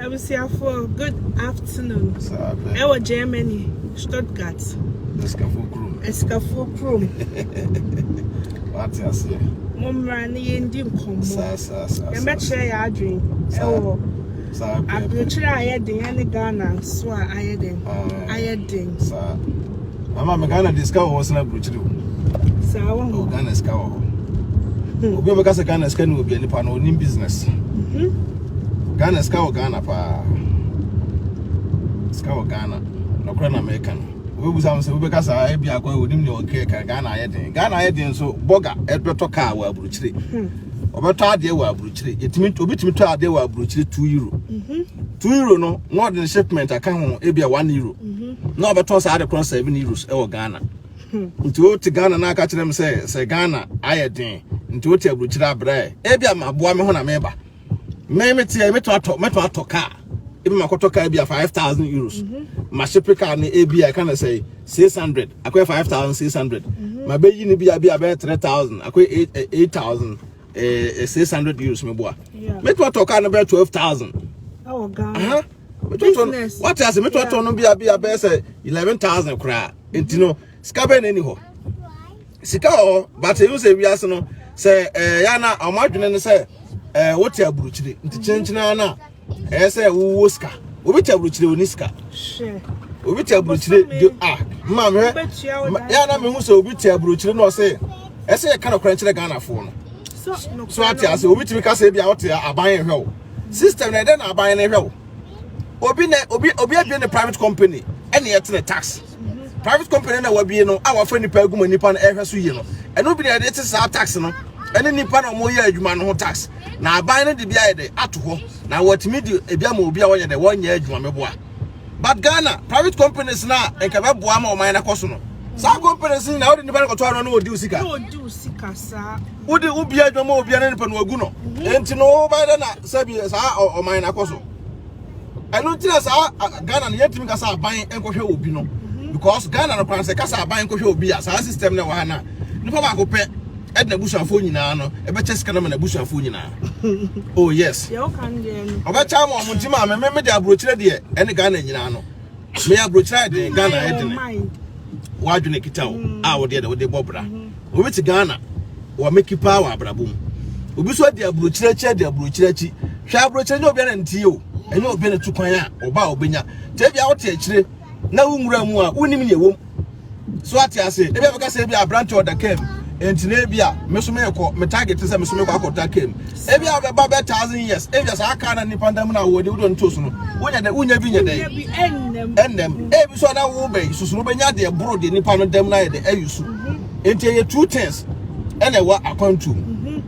I will say for good afternoon. I was Germany, Stuttgart. Escafo Chrome. What is it? Mom ran the Indian combo. I'm not sure I drink. Oh, Abrokyire Ayden Ghana, so Ayden. Sir, I'm a Ghana discover was not Abrokyire. Sir, oh, Ghana discover. We because a Ghana scan will be any pan in business. Ghana scout Ghana pa scout Ghana no crown American. We was say because I be akwa with him no cake Ghana Ayden so boga ebeto car wa Abrokyire. Obeto ade wa Abrokyire. Etimi obitimi to ade wa Abrokyire €2. €2 no more than shipment aka ho e bia €1. No obeto sa ade crown €7 e wo Ghana. Nti o ti Ghana na aka kire me say Ghana Ayden. Nti o ti Abrokyire abra e bia maboa me ho na meba. Me to car. Even my car be €5,000. My ship car ni AB I can say 600. I quit 5,600. My baby ni be about 3,000. I quit 8,600 euros. Me boy. Me to car about 12,000. Oh God. Business. What else? Me to be about say 11,000 cry. And you know, scaben anyhow. Sika but you say we are no say yana Adwenepahene say what you Abrokyire nti chenchina na say wo ska obi ti Abrokyire oniska sure obi ti Abrokyire ma me ya na me hu say obi ti Abrokyire no say kind of crunch Ghana fo no so ati ase obi ti ka say bia what aban hwe system na dey na aban na hwe obi abi na private company ene yet na tax private company na wabi no awafa nipa aguma nipa na ehwe so yi no ene obi na dey say tax no ene nipa na mo ye adwuma no ho tax na aban no de bia de ato ho na watimi de ebia ma obi a wo ye de won ye adwuma meboa but Ghana private companies na enka be boa ma o man na koso no sa companies na wo de nipa ko to ano na odi usika sa wo de obi adwuma ma obi na nipa no agu no enti no ba de na sabi sa o man na koso eno tira sa Ghana na yetimi ka sa aban enko hwe obi no because Ghana no plan say ka sa aban enko hwe obi a sa system na wa na nipa ba ko pe Edna bushafo nyina no ebeche sika na bushafo nyina oh yes ye o kan de no obecha ma omuntima me de Abrokyire de ene Ghana nyina no me Abrokyire de Ghana Edna wa adwene kitawo a wo de bobra obi ti Ghana wa make power abrabum obi so de Abrokyire chi de Abrokyire chi hwa Abrokyire ne obi na ntie o ene obi na tukwan a oba obenya te bia wo te akire na wunwura mu a wonim ne wom so ate ase e bia beka se bia branch order came Entina bia mesume ko me target say mesume ko akota kem e bia be ba 1,000 years e bia sa aka na ni pandam na wo de wo ntoso no wonya bi nya de ennem e bi so na wo be susuru be nya de bro de ni pandam dem na ye de ayusu enti ye two things ene wa akwantu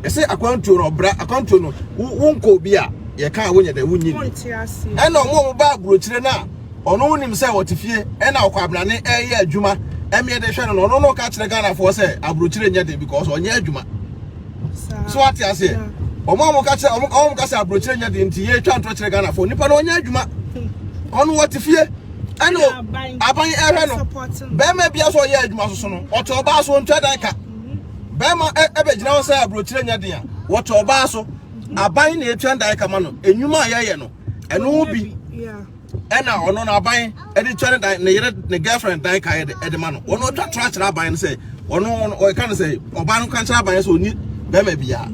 e say akwantu no bra akwantu no wonko bi a ye ka wonya de wonyi ene omo ba Abrokyire na ono wonim say wotifie ene akwa abrane e ye adwuma Emi de hwe no no ka kire Ghana for say Abrokyire nya de because onye adwuma so what you say omo ka kire omo ka say Abrokyire nya de nti ye twa nto kire Ghana for nipa no onye adwuma ono what fie ano aban ehwe no be ma bia so ye adwuma so no oto ba so ntwa dan ka be ma ebe gina wo say Abrokyire nya de a woto ba so aban na etwa dan ka ma no enwuma ye no eno bi ena ono na aban edi twere dan ne girlfriend dan ka edi ma no ono twa tra aban say ono o kan say oban no kan tra aban say oni be ma bia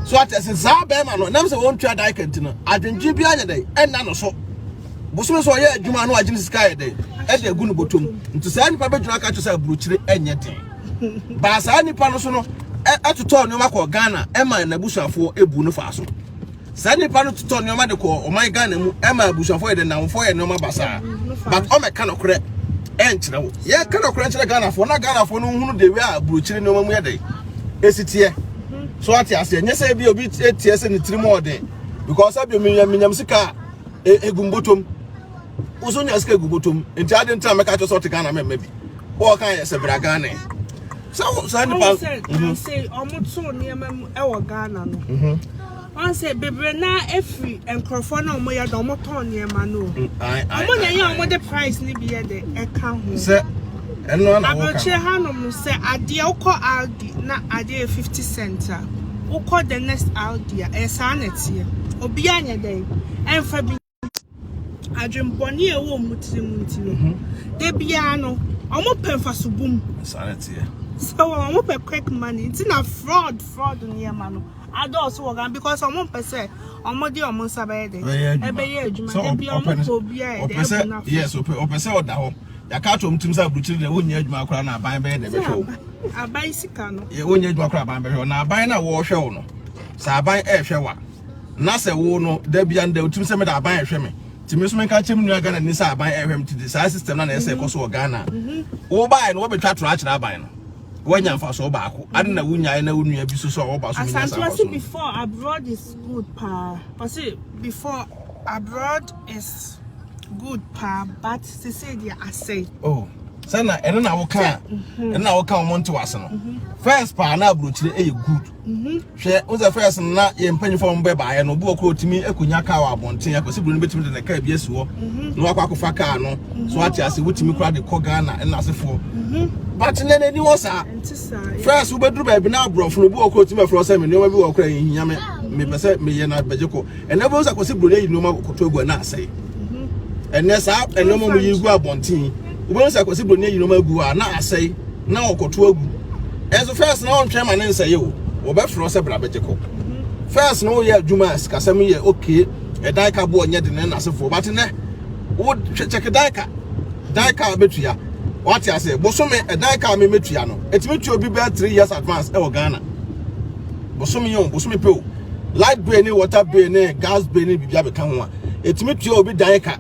so atese za be ma no nam say won twa dan ka ntino adwenji bia nya dai ena no so busume so ye adwuma no agine sky dai edi agu no botom nti sa nipa be dwuna ka cho say Abrokyire enye den ba sa nipa no so no atoto no makọ Ghana ema na busuafo ebu no fa so Sani panu to turn your mother call, oh my Ghana, Emma Bushafo, and now for no basa. But oh my cannot correct. Entry, yeah, cannot correct Ghana for not Ghana for no who they were Abrokyire no more day. Is it here? So I say, yes, I be a bit 8 years and 3 more day. Because I be Minyamsika, a gumbotum. Usunya ske gubotum. In I didn't tell me catch sort of Ghana maybe. Or can I say Bragane? So Sani Pan say almost so near our Ghana. On say baby na every and crofo na omo ya do mo ton ne ma no omo na ya omo the price ni bi e de e ka ho se eno na wo ka Abrokyire hanom say ade ukọ Aldi na ade 50 cents ukọ the next Aldi e sa na tie obi anya dey enfa bi adwemponi e wo mutimuti no de bia no omo pemfa so bum sanity so omo pe quick money it's na fraud near man adults work because omo pese omo di omo sabaye de ebeye adwuma de bia omo ko bia de ebuna yes opese oda ho ya ka to mtum sa bruchiri de wonya adwuma akora na aban be de be hwe aban sika no ye wonya adwuma akora aban be hwe na aban na wo hwe wo no sa aban e hwe wa na se wo no da bia nda utum se me da aban e hwe me timi so menka chem nua Ghana ni sa aban e hwe me ti sa system na ese ko so Ghana wo bai no wo betwa tro akira aban no wonya mfa so ba ko ade na wonya na wonua bi so wo ba so nya sa so before abroad is good pa before abroad is good pa but they say they are say oh sana ene na wo ka wo nto wase no first pa na Abrokyire e good hwe wo za first na ye mpanyifo mbe ba ye no bu okro timi akunya ka wa abonten akosi buru no betimi de na ka bi asiwo no akwa akofa ka no so ati ase wotimi kura de ko Ghana ena asefo but nene ni wo sa first wo beduru ba bi na abrofo no bu okro timi afro se me no bi wo kura yinya me pese me ye na bejeko ene bo za kosi buru yi no ma koto egu na asai ene sa ene mo yi gu abonten we say kwesi bro ne yinoma gu a na asai na okoto agu enso first na on twema ne nsaye wo wo be fro se bra bejeko first no ye adwuma sikasem ye okay e dai ka bo onye de ne nasefo but ne wo check dai ka betua what you say bosome e dai ka me metua no etime tuo bi be 3 years advance e wo Ghana bosome pe o light bill ni water bill ni gas bill ni bibia be kan ho a etime tuo obi dai ka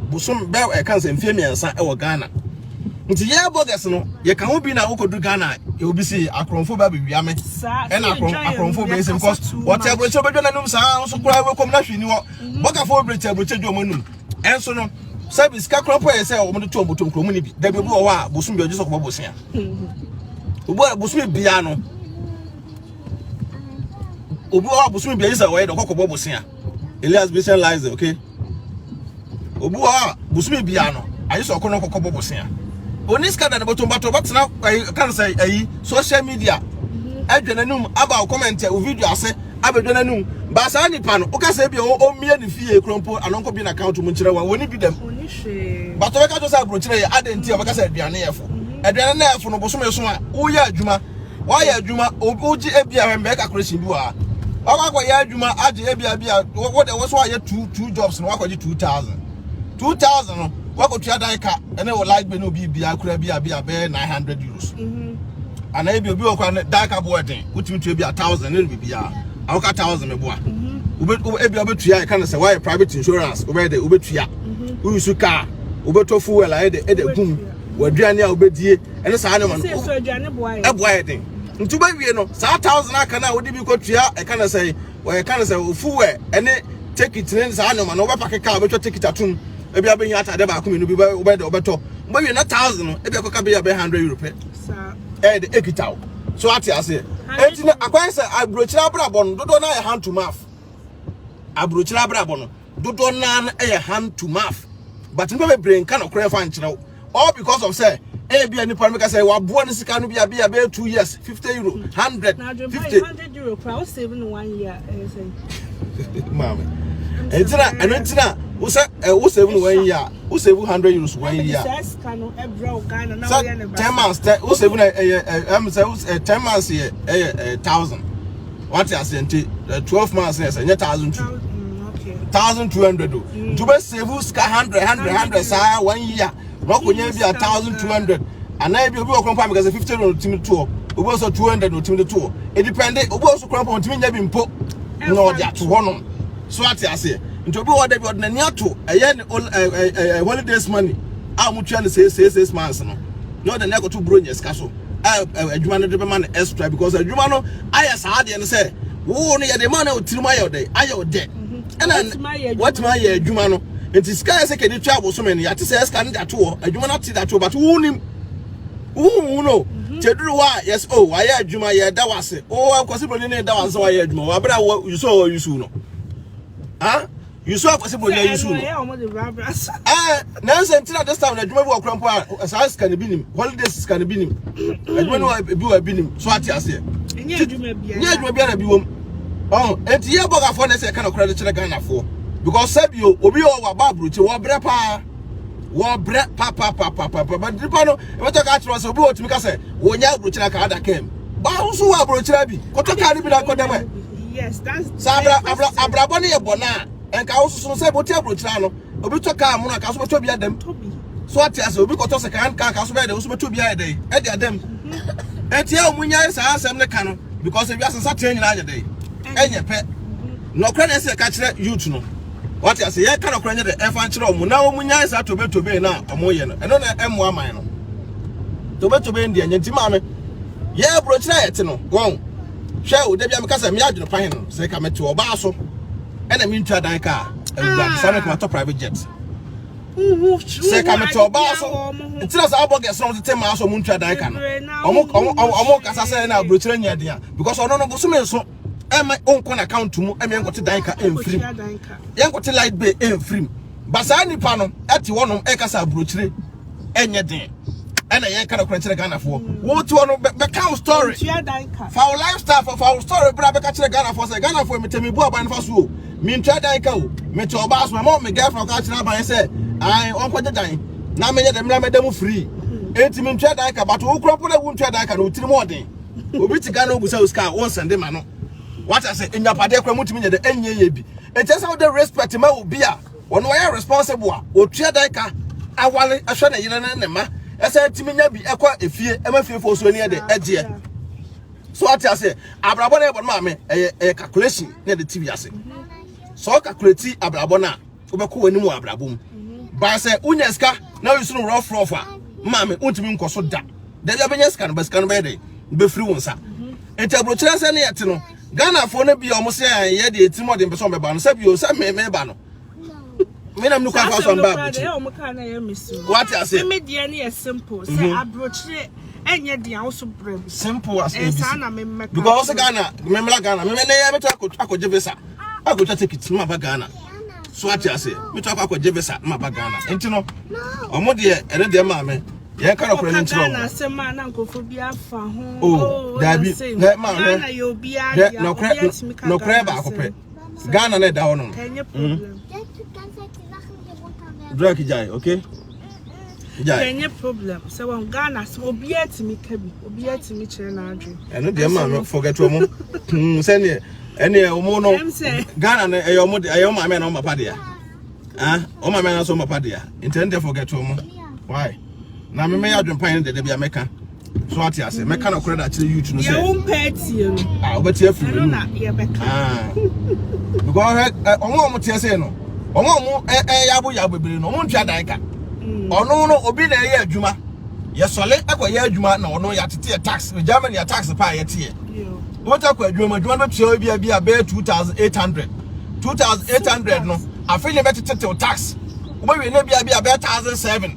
bosom be e kan se mfie miensa e wo Ghana nti ye bogus no ye kan ho bi na wokodu Ghana e obi si akronfo ba bibia me e na akronfo be se because what Abrokyire be dwana num sa so kura we kom na hwini wo bokafo Abrokyire dwo manum enso no service ka kronfo ye se o mo de to obotom kromu ni bi da be wo a bosom be oji so ko bosia obo bosom bia no obi o bosom bia isa wo ye do ko bosia Elias Vision lies okay obu a busumi bia no ayi so kono kokko bobosia oni skada na botom bato batna kan say ayi social media adwenanum aba comment o video ase abedwenanum ba sa nipa no o ka say bia o mie ni fie krompo anonko bi na account mu nkire wa woni bi dem oni hwe bato be ka to say Abrokyire ye adenti o be ka say aduane yefo aduane na yefo no bosome so a wo ya adwuma wa ya adwuma oji ebia we make calculation bi wa akwa ya adwuma age ebia wo de wo so aye two jobs no akwaji 2000 no wako tua dai ka ene wo light be no bia akura bia be 900 euros ana ebi obi okwa dai ka bo den wutimi tua bia 1000 ne bia awka 1000 me boa ebi obetua e kan say why private insurance obede obetua usu car obeto fuel ede gum waduane a obedie ene saa ne man e boa den ntuba wie no saa 1000 aka na wodi bi ko tua e kan say fuel ene take it ne saa ne man obepake car obeto take it atum ebi abe nya atade ba akumi no bi obeto mbo wi na 1000 ebi akoka be 100 euro pe sa de ekitaw so ati ase enti na akwan se Abrokyire abrabo no dodo na hand to mouth Abrokyire abrabo no dodo na hand to mouth but no be brain kan okre fa nkyerɛw all because of say ebi ani pa make say wa bo ne sika no bia be 2 years 50 euro 100 100 euro crowd saving 1 year say mama entina wo save 1 year wo save 100 euros 1 year yes can ebro Ghana now we are 10 months wo save 10 months here 1000 what you say 12 months yes 1000 okay 1200 to be save 100 sa 1 year no ko nya bi 1200 and I be obi okron because 50 no timi to obi also 200 no timi to it depend obi also kron timi nya bi mpo no dia to hono so what you say into be what they be ordinary to holidays money a mu twa ne say 6 months no the nego to bronyes kaso adwuma no de be man extra because adwuma no aya sa ade ne say wo no ye de man o tirima ye ode aya ode and what my adwuma no enti sky say ke di twa boso me ya te say scan that to adwuma na te that to but wo nim wo no cheduru wa yes oh wa ya adwuma ye da wase oh akwasi bro ne da wase wa ya adwuma wa bra you so no you saw possible you use no now sentina this time adwuma bi okrampo as can be nim holidays can be nim adwuma no bi nim so ati ase nya adwuma bia na bi wom oh enti ye boga for na say kan okra de kire Ghana for because Sebio obi o wa babruchi wo bre pa but dipano e to ka tro so obi o timi ka say wo nya abruchi na ka ada kem ba so wa abruchi na bi ko to ka ni bi na ko dem yes that's abrabo ne ye bona en ka wo so say bo ti abruchi na no obi to ka mu na ka so to bi adam so ati as obi ko to se kan ka so be de so to bi adam e de adam etia omunya sa asem ne ka no because if you ask certain nyina anya dey enye pe no kra na se ka kire youth no what you say ye ka no kra nya de e fa kire omu na omunya sa to be na omo ye no eno na emu aman no to be ndi anya ntima me ye bro kire yete no won hwe o de bia me ka se me Adwenepahene no se ka mete oba so e na me ntua dan ka e gba sa me ka to private jet se ka mete oba so ntira sa aboge so tete ma so mu ntua dan ka no omo kasa say na bro kire nya dia because ono no busu me so ema onkon account mu ema enkote dan ka enfrim yenkote light bay enfrim basa nipa no ati wonom e kasa bro kire enye den ena yen kana kura kire Ghana fo wo ti wono be count story for our lifestyle for our story bra be ka kire Ghana fo say Ghana fo metemi bu aban fa so mi ntua dan ka o me to oba so ma me girlfriend ka kire aban say ai onko dan na me ye dem la me dem free enti mi ntua dan ka but wo kura po na wo ntua dan ka no tiri mo den obi ti Ghana ogusa uska won sende ma no what I say in your party kwa mutimi nye de enye ye bi enti say the respect ma obi a ono ya responsible a o tua dan ka awale ahwe na yire na ne ma ese timi nya bi ekwa efie ema fie fo so ni de eje so what I say abrabo na e bon ma me calculation na de TV ase so calculate abrabo na obekọ wani mu abrabo mu ba say unya ska na you so rough a ma me untimi nkoso da ya benya ska no ba ska no be de be free won sa enti Abrokyire se na yete no Ghana for no be almost say ye de etimo de person be ba no say bi o say me ba no me na mnuka kwa so mba what I say me de na simple say Abrokyire enye de also brave simple as ABC because Ghana me Ghana me na ye meto akoje visa akoje ticket ma ba Ghana so what I say meto akoje visa ma ba Ghana enti no omo de ene de ma me ye ka no kwere ntiro na sema na nkofo bi afa ho oh dabi ma na yo bi a no kwere ba akope Ghana na da ho no drug jai okay jai any problem so when Ghana so obi atimi kabi obi atimi kire na adwe eno de ma forget omo say ne ene omo no Ghana na eyo mo de eyo ma me na omo papa dia o ma me na so omo papa dia intend forget omo why na me Adwenepahene de bia meka so ati ase meka na kore da kire youth no say ye won party no obeti afiri na ye beka because omo tie say no omo yabo bebere no omo ntwa dan ka ono no obi na ye adwuma ye sole akoye adwuma na ono ya tete tax Germany ya tax pa ye tie what akwa adwuma no tio bia be 2800 no afile betete tax obi na bia be 1007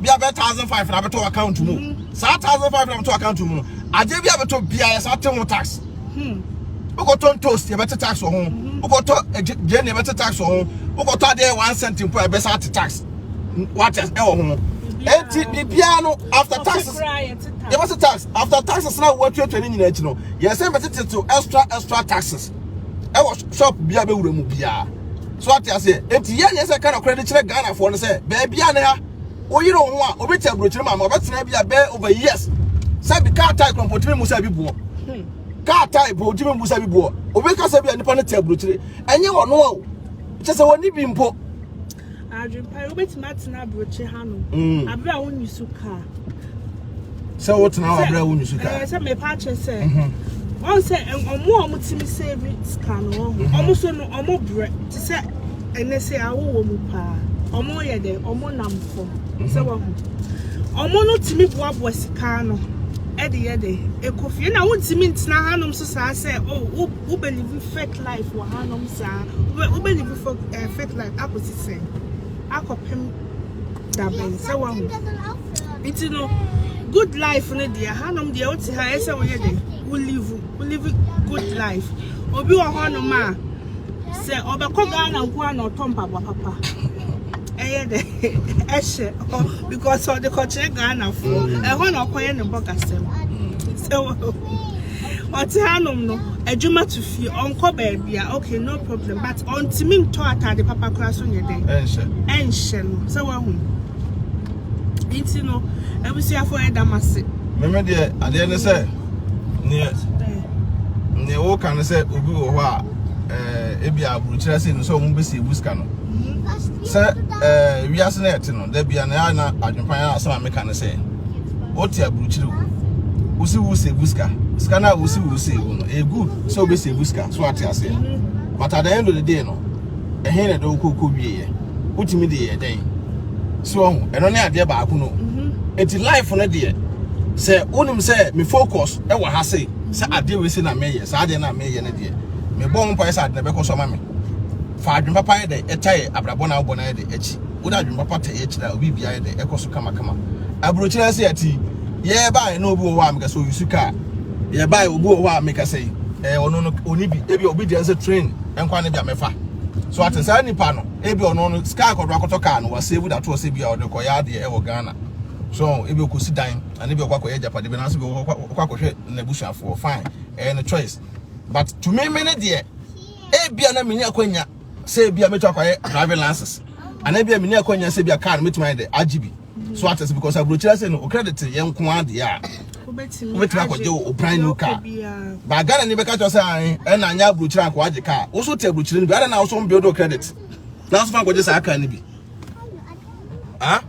bia be 1005 na beto account mu sa 1005 na beto account mu aje bia beto bia ya sa te tax ukoto toast ye beto tax ho ukoto je ne beto tax ho ukoto ade 1 cent po be sa tax what is ho enti bia no after taxes ye beto tax after taxes na what you training nyina chi no ye say beto to extra taxes e was shop bia be wura mu bia so what you say enti ye ne say kind credit kire Ghana for no say be bia ne ha oyiro ho a obeti Abrokyire ma obetena bia be over years say be car type compotime musa bi buo car type compotime musa bi buo obeka say bia nipa ne te Abrokyire enye wono o che say woni bi mpo Adwenepahene obetima tena Abrokyire ha no abra won yusu car say what na abra won yusu car say me pa che say on say omo timi save scan no omo so no omo bre ti say ene say awo mu pa omo ye de omo namfo se wo omo no timi boabo sika no e de ye de ekofie na won timi ntina hanom so sa say oh wo believe fake life wo hanom sa wo believe fake life akosi say akopem da ben se wo it no good life no de hanom de oti ha e say wo ye de we live good life obi wo hanom a say obekọ Ghana nko na otompa papa because of the culture Ghana for na okoye ne bogasem so what hanum no Ejuma to feel uncle baby, okay, no problem. But on to me to the papa class on your day. And so it's no, I will see a for a damasi. Remember, dear, I didn't say near what can I say, Ubu or Ebia Bruchessin, so won't be see Buscano. Sir, we are saying, there be an Anna, Adwenepahene, some American say. What ya Bruchu? Usi Busca. Scanner Usi, a good, so busy Busca, so what I say. But at the end of the day, no, a hen at Oku could be put me the day. So, and only idea about Kuno. It's life on a dear. Say, Unim say, me focus, I will say, say, I deal with a mayor, so I did not make any dear. Me born price at the Becos of Mammy. Fadrin Papa, a tie, Abrabona Bonnet, the H. Would I do Papa H that will be behind the Echo Kama. Abrokyire say ati ye buy no obi wa make so yusuka ye buy obi wa make say ono no oni bi ebi obedience train enkwa ne bia mefa so atensa nipa no ebi ono no sky akoto car no wa save that to say bia o de koya de e wo Ghana so ebi okosi dan and ebi okwa Japan be na so be okwa kohwe na busuafo fine no choice but to me ne de ebi na meni akwanya say bia metu akwaye driving license and ebi meni akwanya say bia car no metu de RGB. So what is because Abrokyire say no credit yen ko ade a obetimi akwaje o brand new car ba Ghana ni beka to say an na anya Abrokyire akwa ade car wo so te Abrokyire ni bi na wo so build credit na so fa akwaje sa car ni bi ah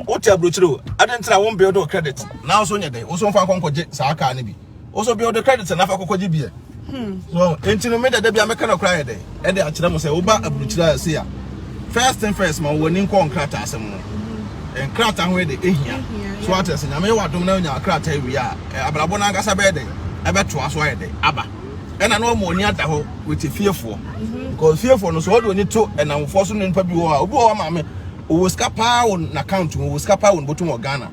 o te Abrokyire ade ntra wo build credit na wo so nya dey wo so fa akwaje sa car ni bi wo so build credit na fa akwaje bi so entino me da bia meka na kra ye dey e dey akira mo say wo ba Abrokyire say a first thing first ma wo ni nko nkrata asem no en krata ho de ehia so atese nyame wadom na nya krata wi a abrabo na agasa be de ebeto aso ye de aba ena no mo ni ada ho with fearful because fearful no so what we need to enam force no npa bi wo a obi wo ma me o scapa on account o scapa on bottom of Ghana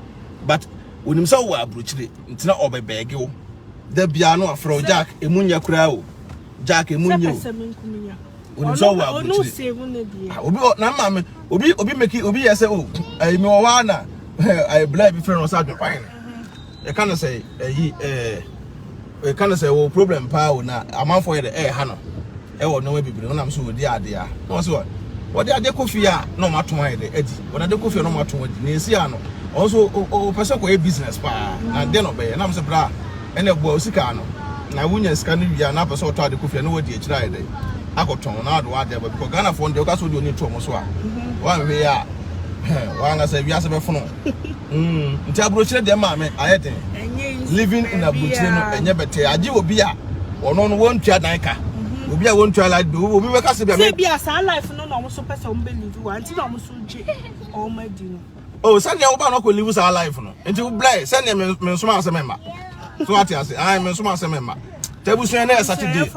but onim so wo Abrokyire ntina obebege wo da bia no afro Jack emunya kura o Jack emunya o so wa Abrokyire obi na ma me obi make obi yes oh me wa na I believe friend was Adwenepahene e can say e can say wo problem pa na amanfo ye de ha no e wo no we bibiri na so odi ade a no so what dey ade kofi a no maton ye de adi what ade kofi no maton adi na esi ano also o person ko e business pa na de no be na am say bra ene bo sika no na wunya sika no wi na person to ade kofi no wodi ekira ye de akoton na ado ade because Ghana for dey ka so di oni to mo so a one way a one say we asebe fono nti Abrokyire de ma me ayeden living in Abrokyire no enye bete age obi a ono no won tua dan ka obi a won tua like do obi we ka se bia sa life no no so person be live one ti no mo so je o ma di no oh send you ba no ko live sa life no nti we bless send me so ma se member so what you say I me so ma se member Tebusu na Saturday.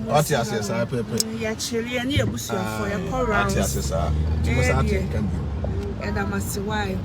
What you say sir pepe. Ya chiri ani ebusu for your call round. What you say sir. Ti mo sa tin kan bi. And I must why.